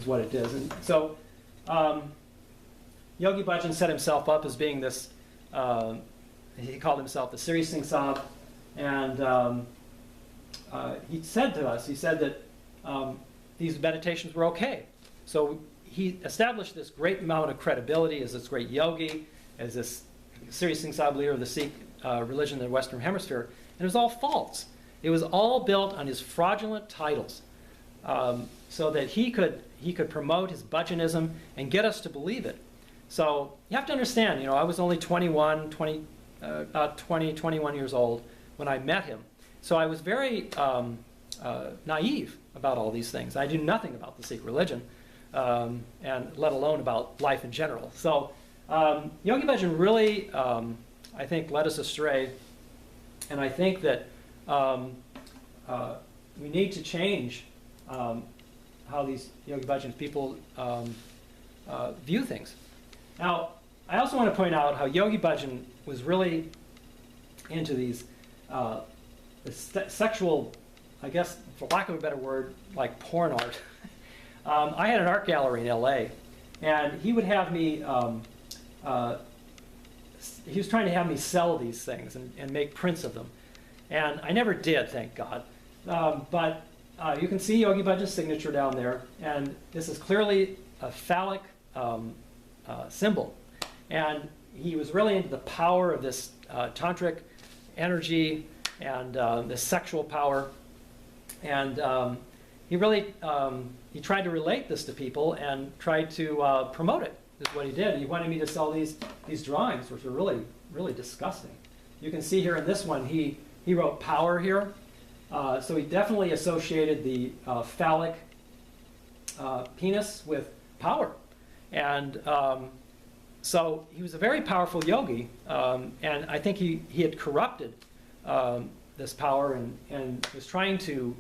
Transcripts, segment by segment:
is what it is. And so Yogi Bhajan set himself up as being this, he called himself the Sri Singh Sahib, and he said to us, he said that these meditations were okay. So he established this great amount of credibility as this great yogi, as this Sri Singh Sahib leader of the Sikh religion in the Western Hemisphere, and it was all false. It was all built on his fraudulent titles, so that he could promote his Bhajanism and get us to believe it. So you have to understand, you know, I was only 21 years old when I met him. So I was very naive about all these things. I knew nothing about the Sikh religion, and let alone about life in general. So Yogi Bhajan really, I think, led us astray. And I think that we need to change how these Yogi Bhajan people view things. Now, I also want to point out how Yogi Bhajan was really into these sexual, I guess, for lack of a better word, like porn art. I had an art gallery in LA, and he would have me, he was trying to have me sell these things and make prints of them. And I never did, thank God. But you can see Yogi Bhajan's signature down there, and this is clearly a phallic symbol. And he was really into the power of this tantric energy and this sexual power. And he really, he tried to relate this to people and tried to promote it, is what he did. He wanted me to sell these drawings, which are really, really disgusting. You can see here in this one, he wrote power here. So he definitely associated the phallic penis with power. And so he was a very powerful yogi, and I think he had corrupted this power and was trying to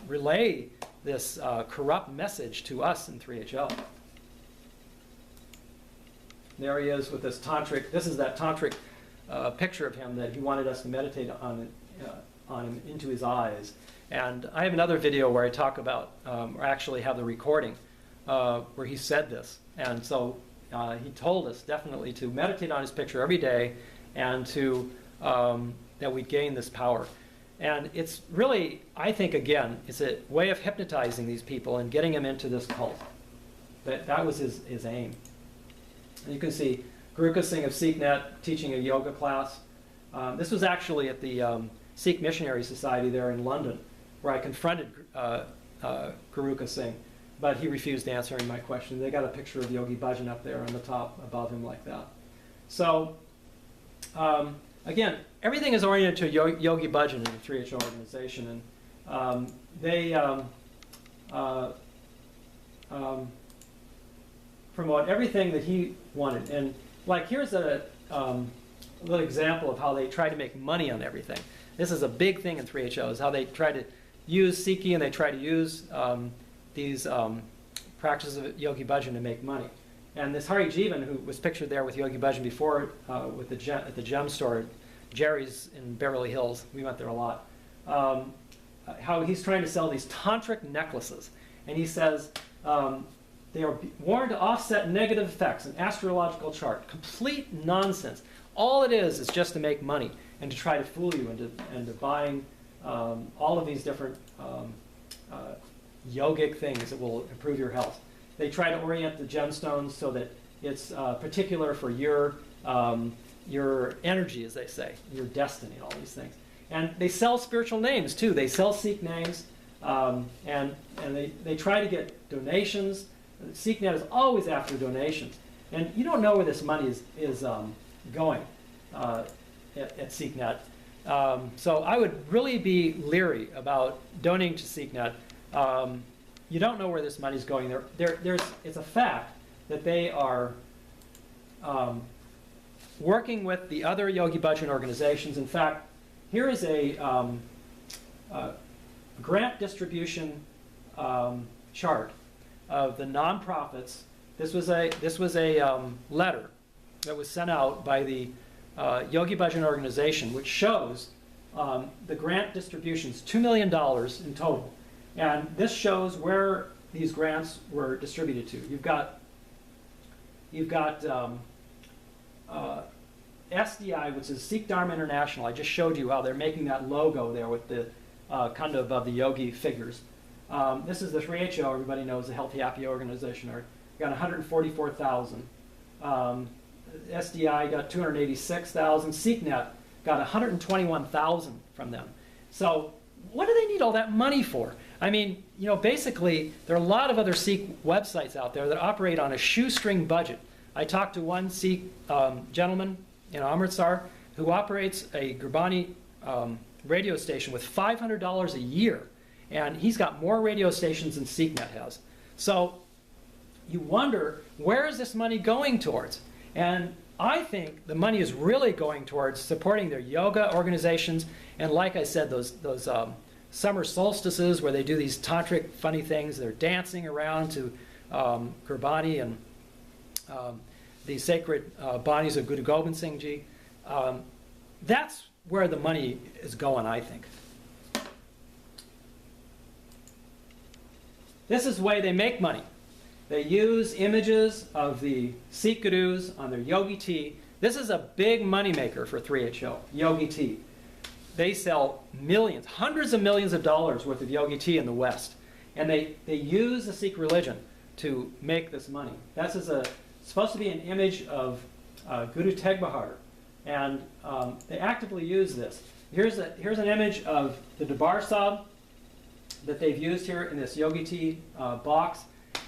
relay this corrupt message to us in 3HL. There he is with this tantric, this is that tantric picture of him that he wanted us to meditate on him into his eyes. And I have another video where I talk about, or actually have the recording, where he said this. And so he told us definitely to meditate on his picture every day and to, that we'd gain this power. And it's really, I think, again, it's a way of hypnotizing these people and getting them into this cult. That was his aim. And you can see Guru Singh of SikhNet teaching a yoga class. This was actually at the Sikh Missionary Society there in London, where I confronted Guru Singh, but he refused answering my question. They got a picture of Yogi Bhajan up there on the top above him like that. So, again, everything is oriented to Yogi Bhajan in the 3HO organization, and they promote everything that he wanted. And like, here's a little example of how they try to make money on everything. This is a big thing in 3HO, is how they try to use Sikhi and they try to use these practices of Yogi Bhajan to make money. And this Hari Jivan, who was pictured there with Yogi Bhajan before at the gem store, Jerry's in Beverly Hills, we went there a lot, how he's trying to sell these tantric necklaces. And he says, they are worn to offset negative effects, an astrological chart. Complete nonsense. All it is just to make money and to try to fool you into buying all of these different yogic things that will improve your health. They try to orient the gemstones so that it's particular for your energy, as they say, your destiny, all these things. And they sell spiritual names too. They sell Sikh names, and they try to get donations. SikhNet is always after donations, and you don't know where this money is going at SikhNet. So I would really be leery about donating to SikhNet. You don't know where this money is going. It's a fact that they are working with the other Yogi Bhajan organizations. In fact, here is a grant distribution chart of the nonprofits. This was a letter that was sent out by the Yogi Bhajan organization, which shows the grant distributions, $2 million in total. And this shows where these grants were distributed to. You've got SDI, which is Sikh Dharma International. I just showed you how they're making that logo there with the kunda above the yogi figures. This is the 3HO, everybody knows, the Healthy Happy Organization. Got 144,000. SDI got 286,000. SikhNet got 121,000 from them. So what do they need all that money for? I mean, you know, basically, there are a lot of other Sikh websites out there that operate on a shoestring budget. I talked to one Sikh gentleman in Amritsar who operates a Gurbani radio station with $500 a year. And he's got more radio stations than SikhNet has. So you wonder, where is this money going towards? And I think the money is really going towards supporting their yoga organizations. And like I said, those summer solstices where they do these tantric funny things. They're dancing around to Gurbani and the sacred bodies of Guru Gobind Singh Ji. That's where the money is going, I think. This is the way they make money. They use images of the Sikh gurus on their yogi tea. This is a big moneymaker for 3HO, yogi tea. They sell millions, hundreds of millions of dollars worth of yogi tea in the West. And they use the Sikh religion to make this money. This is supposed to be an image of Guru Tegh Bahadur. And they actively use this. Here's an image of the Darbar Sahib that they've used here in this yogi tea box.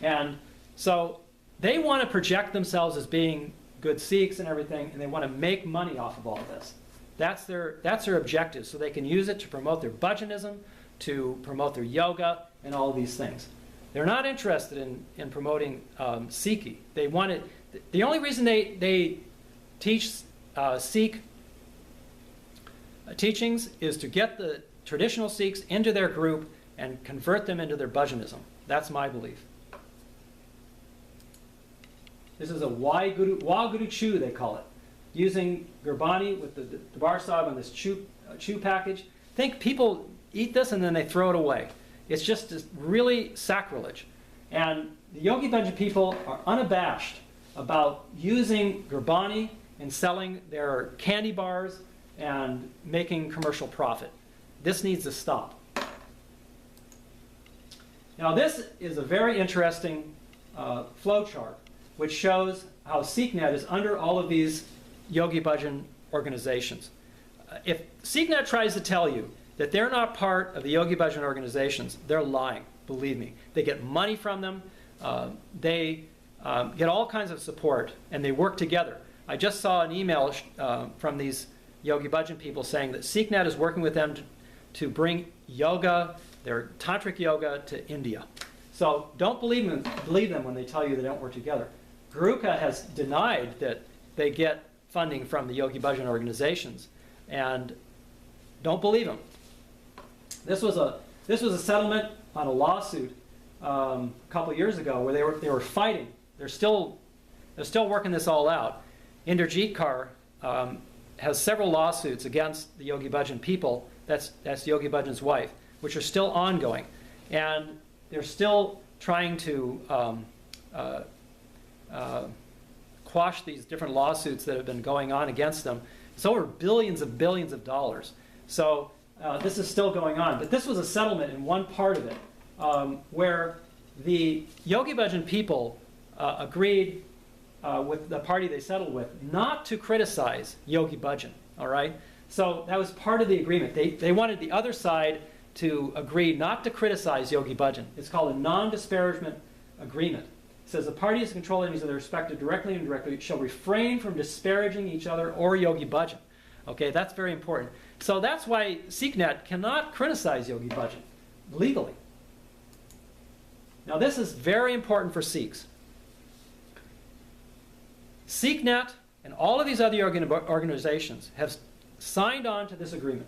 And so they want to project themselves as being good Sikhs and everything, and they want to make money off of all of this. That's their objective, so they can use it to promote their bhajanism, to promote their yoga, and all of these things. They're not interested in promoting Sikhi. They want it. The only reason they teach Sikh teachings is to get the traditional Sikhs into their group and convert them into their bhajanism. That's my belief. This is a Waguru Chew, they call it. Using Gurbani with the Darbar Sahib on this chew package. Think people eat this and then they throw it away. It's just really sacrilege. And the Yogi Bhajan people are unabashed about using Gurbani and selling their candy bars and making commercial profit. This needs to stop. Now this is a very interesting flow chart which shows how SikhNet is under all of these Yogi Bhajan organizations. If SikhNet tries to tell you that they're not part of the Yogi Bhajan organizations, they're lying, believe me. They get money from them, they get all kinds of support, and they work together. I just saw an email from these Yogi Bhajan people saying that SikhNet is working with them to bring yoga, their tantric yoga, to India. So don't believe them when they tell you they don't work together. Guruka has denied that they get funding from the Yogi Bhajan organizations, and don't believe him. This was a settlement on a lawsuit a couple of years ago where they were fighting. They're still working this all out. Inderjeet Kaur has several lawsuits against the Yogi Bhajan people. That's Yogi Bhajan's wife, which are still ongoing, and they're still trying to quash these different lawsuits that have been going on against them. It's over billions of dollars. So this is still going on. But this was a settlement in one part of it where the Yogi Bhajan people agreed with the party they settled with not to criticize Yogi Bhajan. All right? So that was part of the agreement. They wanted the other side to agree not to criticize Yogi Bhajan. It's called a non-disparagement agreement. It says the parties controlling each other respected directly and indirectly shall refrain from disparaging each other or Yogi Bhajan. Okay, that's very important. So that's why SikhNet cannot criticize Yogi Bhajan legally. Now this is very important for Sikhs. SikhNet and all of these other organizations have signed on to this agreement,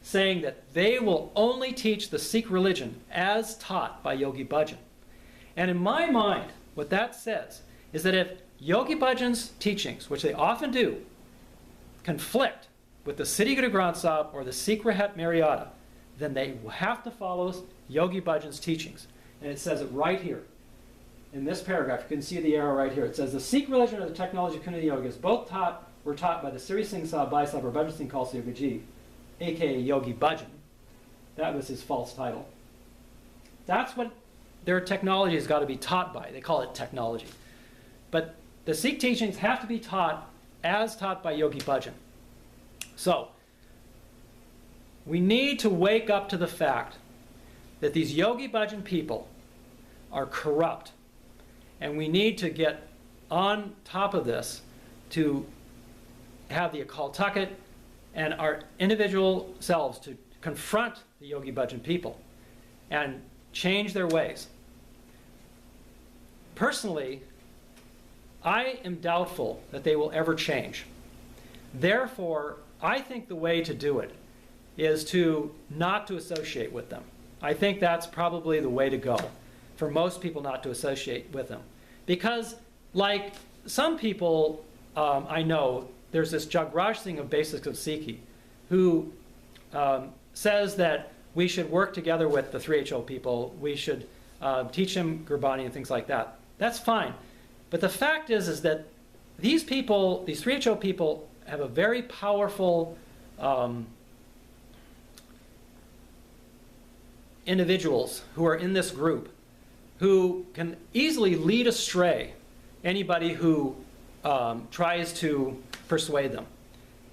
saying that they will only teach the Sikh religion as taught by Yogi Bhajan. And in my mind, what that says is that if Yogi Bhajan's teachings, which they often do, conflict with the Siddhi Guru Granth Sahib or the Sikh Rahat Maryada, then they will have to follow Yogi Bhajan's teachings. and it says it right here. In this paragraph, you can see the arrow right here. It says, the Sikh religion or the technology of kundalini yoga is both were taught by the Sri Singh Sahib Bhai Sahib or Bhajan Singh Khalsa Yoga Ji, a.k.a. Yogi Bhajan. That was his false title. That's what their technology has got to be taught by. They call it technology. But the Sikh teachings have to be taught as taught by Yogi Bhajan. So, we need to wake up to the fact that these Yogi Bhajan people are corrupt. And we need to get on top of this to have the Akal Takht and our individual selves to confront the Yogi Bhajan people and change their ways. Personally, I am doubtful that they will ever change. Therefore, I think the way to do it is to not to associate with them. I think that's probably the way to go, for most people not to associate with them. Because, like some people I know, there's this Jagraj Singh of Basics of Sikhi who says that we should work together with the 3HO people, we should teach them Gurbani and things like that. That's fine. But the fact is that these people, these 3HO people, have a very powerful individuals who are in this group who can easily lead astray anybody who tries to persuade them.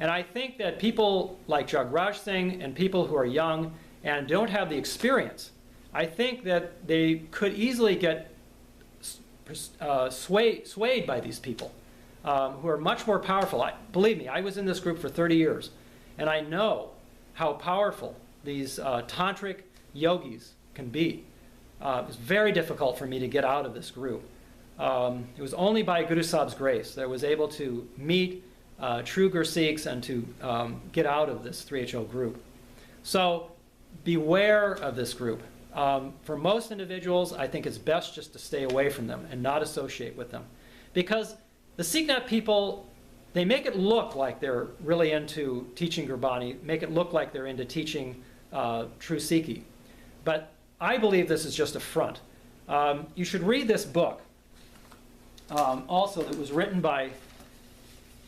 And I think that people like Jagraj Singh and people who are young and don't have the experience, I think that they could easily get swayed by these people who are much more powerful. Believe me, I was in this group for 30 years, and I know how powerful these tantric yogis can be. It was very difficult for me to get out of this group. It was only by Guru Sahib's grace that I was able to meet true Gursikhs and to get out of this 3HO group. So beware of this group. For most individuals, I think it's best just to stay away from them and not associate with them. Because the SikhNet people, they make it look like they're really into teaching Gurbani, make it look like they're into teaching true Sikhi. But I believe this is just a front. You should read this book, also, that was written by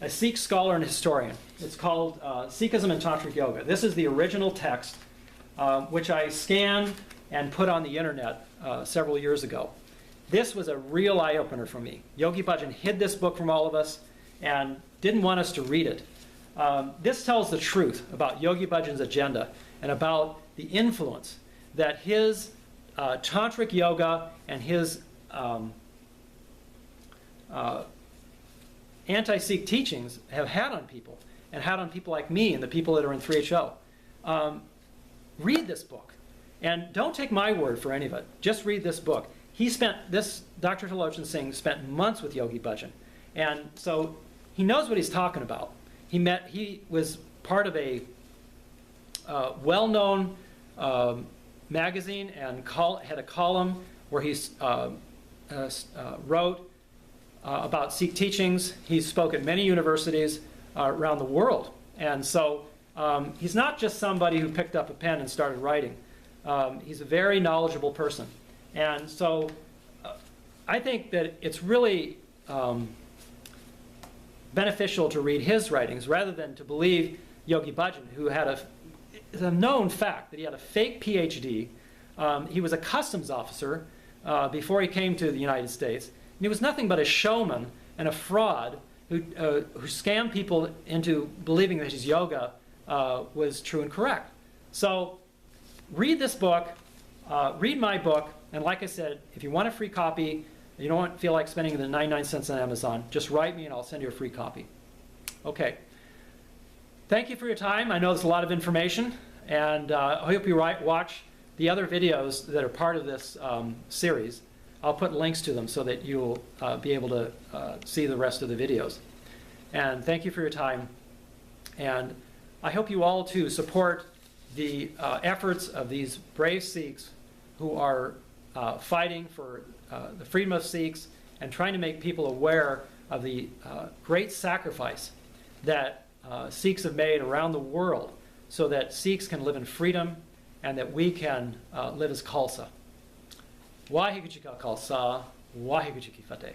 a Sikh scholar and historian. It's called Sikhism and Tantric Yoga. This is the original text, which I scanned and put on the internet several years ago. This was a real eye-opener for me. Yogi Bhajan hid this book from all of us and didn't want us to read it. This tells the truth about Yogi Bhajan's agenda and about the influence that his tantric yoga and his anti-Sikh teachings have had on people, and had on people like me and the people that are in 3HO. Read this book, and don't take my word for any of it. Just read this book. Dr. Talochan Singh spent months with Yogi Bhajan, and so he knows what he's talking about. He was part of a well-known magazine and had a column where he wrote about Sikh teachings. He spoke at many universities around the world. And so he's not just somebody who picked up a pen and started writing. He's a very knowledgeable person. And so I think that it's really beneficial to read his writings rather than to believe Yogi Bhajan, who had it's a known fact that he had a fake PhD. He was a customs officer before he came to the United States. And he was nothing but a showman and a fraud who scammed people into believing that his yoga was true and correct. So read this book, read my book, and like I said, if you want a free copy, you don't feel like spending the 99 cents on Amazon, just write me and I'll send you a free copy. Okay. Thank you for your time. I know there's a lot of information, and I hope you watch the other videos that are part of this series. I'll put links to them so that you'll be able to see the rest of the videos. And thank you for your time. And I hope you all, too, support the efforts of these brave Sikhs who are fighting for the freedom of Sikhs and trying to make people aware of the great sacrifice that Sikhs have made around the world so that Sikhs can live in freedom and that we can live as Khalsa. Waheguru Ji Ka Khalsa, Waheguru Ji Ki Fateh.